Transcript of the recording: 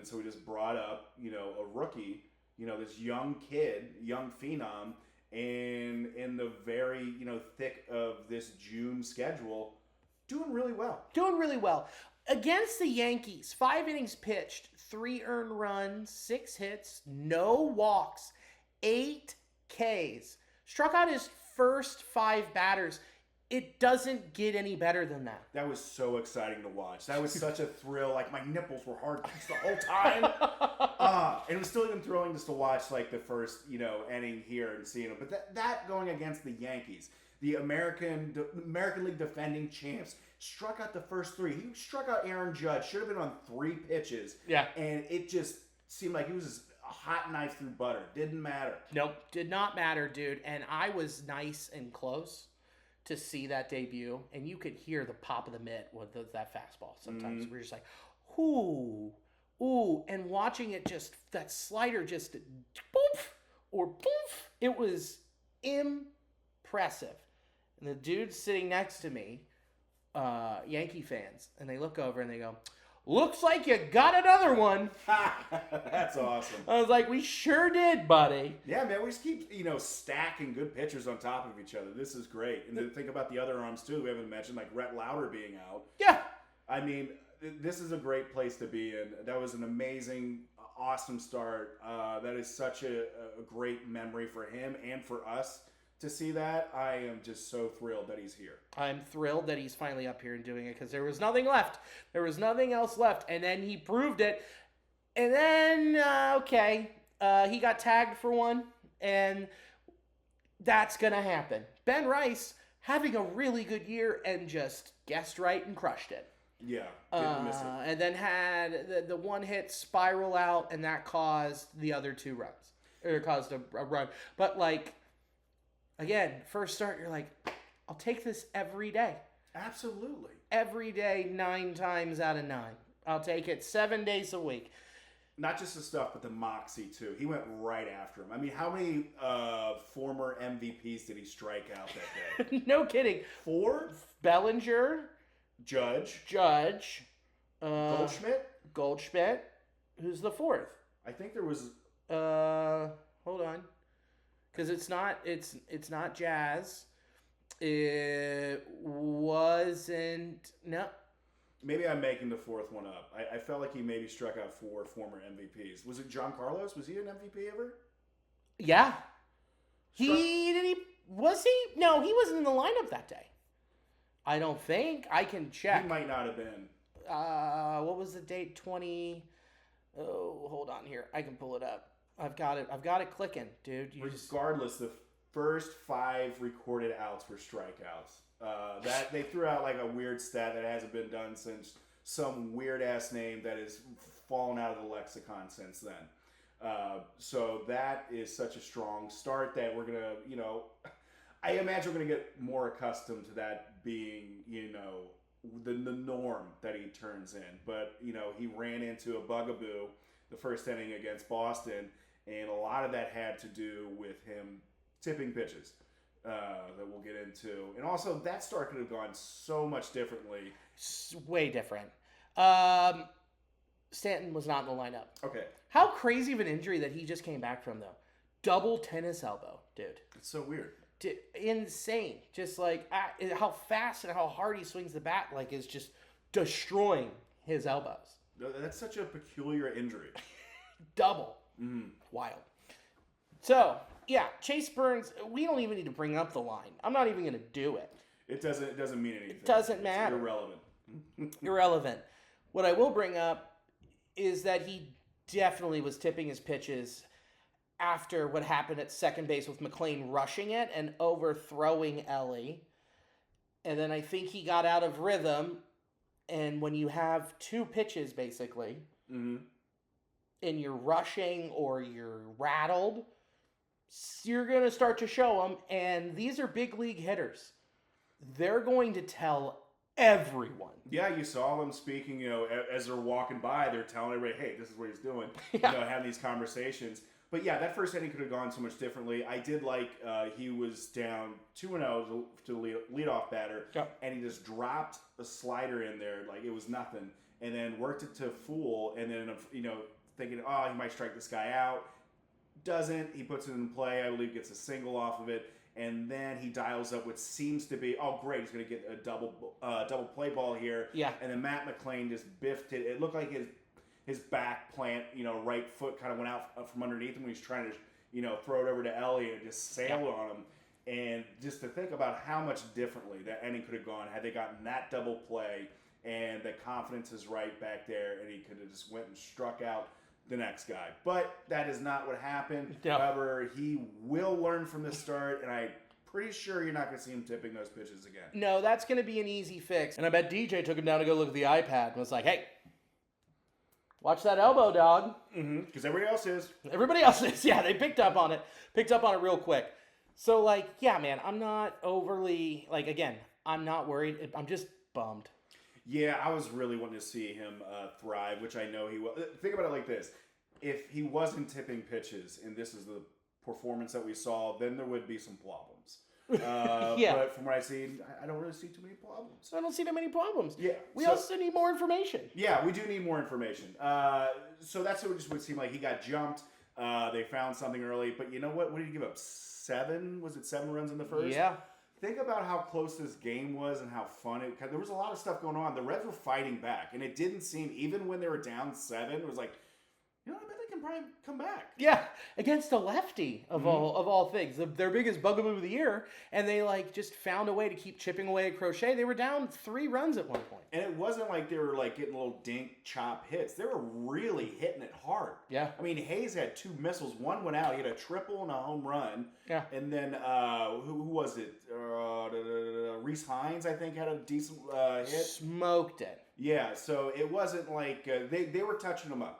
and so we just brought up, a rookie, this young kid, young phenom, and in the very, thick of this June schedule, doing really well. Doing really well. Against the Yankees, 5 innings pitched, 3 earned runs, 6 hits, no walks, 8 Ks. Struck out his first 5 batters. It doesn't get any better than that. That was so exciting to watch. That was such a thrill. Like, my nipples were hard the whole time. And it was still even thrilling just to watch, like, the first, inning here and seeing it. But that going against the Yankees, the American League defending champs, struck out the first 3. He struck out Aaron Judge. Should have been on 3 pitches. Yeah. And it just seemed like he was just a hot knife through butter. Didn't matter. Nope. Did not matter, dude. And I was nice and close to see that debut. And you could hear the pop of the mitt with that fastball. Sometimes we're just like, ooh, ooh. And watching it just, that slider just, poof, or poof. It was impressive. And the dude sitting next to me, Yankee fans, and they look over and they go, looks like you got another one. That's awesome. I was like, we sure did, buddy. Yeah, man, we just keep, stacking good pitchers on top of each other. This is great. And to think about the other arms, too, we haven't mentioned, like Rhett Lauder being out. Yeah. I mean, this is a great place to be in. That was an amazing, awesome start. That is such a great memory for him and for us. To see that, I am just so thrilled that he's here. I'm thrilled that he's finally up here and doing it because there was nothing left. There was nothing else left. And then he proved it. And then, he got tagged for one. And that's going to happen. Ben Rice having a really good year and just guessed right and crushed it. Yeah, didn't miss it. And then had the one hit spiral out, and that caused the other 2 runs. Or caused a run. But, again, first start, you're like, I'll take this every day. Absolutely. Every day, 9 times out of 9. I'll take it 7 days a week. Not just the stuff, but the moxie, too. He went right after him. I mean, how many former MVPs did he strike out that day? No kidding. 4? Bellinger. Judge. Goldschmidt. Who's the 4th? I think there was... Hold on. Because it's not Jazz. It wasn't... No. Maybe I'm making the 4th one up. I felt like he maybe struck out 4 former MVPs. Was it John Carlos? Was he an MVP ever? Yeah. Was he? No, he wasn't in the lineup that day. I don't think. I can check. He might not have been. What was the date? Oh, hold on here. I can pull it up. I've got it clicking, dude. Regardless, the first 5 recorded outs were strikeouts. That they threw out like a weird stat that hasn't been done since some weird ass name that has fallen out of the lexicon since then. So that is such a strong start that we're gonna, I imagine we're gonna get more accustomed to that being, the norm that he turns in. But he ran into a bugaboo the first inning against Boston. And a lot of that had to do with him tipping pitches that we'll get into. And also, that start could have gone so much differently. Way different. Stanton was not in the lineup. Okay. How crazy of an injury that he just came back from, though. Double tennis elbow, dude. It's so weird. Insane. Just like how fast and how hard he swings the bat, is just destroying his elbows. That's such a peculiar injury. Double. Mm-hmm. Wild. So, yeah, Chase Burns, we don't even need to bring up the line. I'm not even going to do it. It doesn't mean anything. It doesn't matter. It's Irrelevant. What I will bring up is that he definitely was tipping his pitches after what happened at second base with McLain rushing it and overthrowing Ellie. And then I think he got out of rhythm. And when you have 2 pitches, basically, mm-hmm. and you're rushing or you're rattled, you're going to start to show them. And these are big league hitters. They're going to tell everyone. Yeah, you saw them speaking, as they're walking by, they're telling everybody, hey, this is what he's doing. Yeah. Having these conversations. But yeah, that first inning could have gone so much differently. I did like he was down 2-0 to lead off batter, yep. and he just dropped a slider in there like it was nothing. and then worked it to full, and then thinking, oh, he might strike this guy out. Doesn't. He puts it in play. I believe gets a single off of it, and then he dials up what seems to be, oh great, he's going to get a double play ball here. Yeah. And then Matt McLain just biffed it. It looked like his back plant, right foot kind of went out from underneath him when he's trying to, throw it over to Elliott and just sail on him. And just to think about how much differently that inning could have gone had they gotten that double play, and the confidence is right back there, and he could have just went and struck out the next guy. But that is not what happened. No. However, he will learn from this start, and I'm pretty sure you're not going to see him tipping those pitches again. No, that's going to be an easy fix. And I bet DJ took him down to go look at the iPad and was like, hey, watch that elbow, dog. Because everybody else is. Everybody else is. Yeah, they picked up on it real quick. So, yeah, man, I'm not overly, again, I'm not worried. I'm just bummed. Yeah, I was really wanting to see him thrive, which I know he will. Think about it like this. If he wasn't tipping pitches, and this is the performance that we saw, then there would be some problems. Yeah. But from what I've seen, I don't really see too many problems. I don't see that many problems. Yeah. We also need more information. Yeah, we do need more information. So that's what it just would seem like. He got jumped. They found something early. But you know what? What did he give up? 7? Was it 7 runs in the first? Yeah. Think about how close this game was and how fun it. There was a lot of stuff going on. The Reds were fighting back, and it didn't seem, even when they were down 7, it was like, I bet they can probably come back. Yeah, against a lefty of all things, their biggest bugaboo of the year, and they just found a way to keep chipping away at Crochet. They were down 3 runs at one point, and it wasn't like they were getting little dink chop hits. They were really hitting it hard. Yeah, I mean, Hayes had 2 missiles. One went out. He had a triple and a home run. Yeah, and then who was it? Reese Hines, I think, had a decent hit. Smoked it. Yeah, so it wasn't like they were touching him up.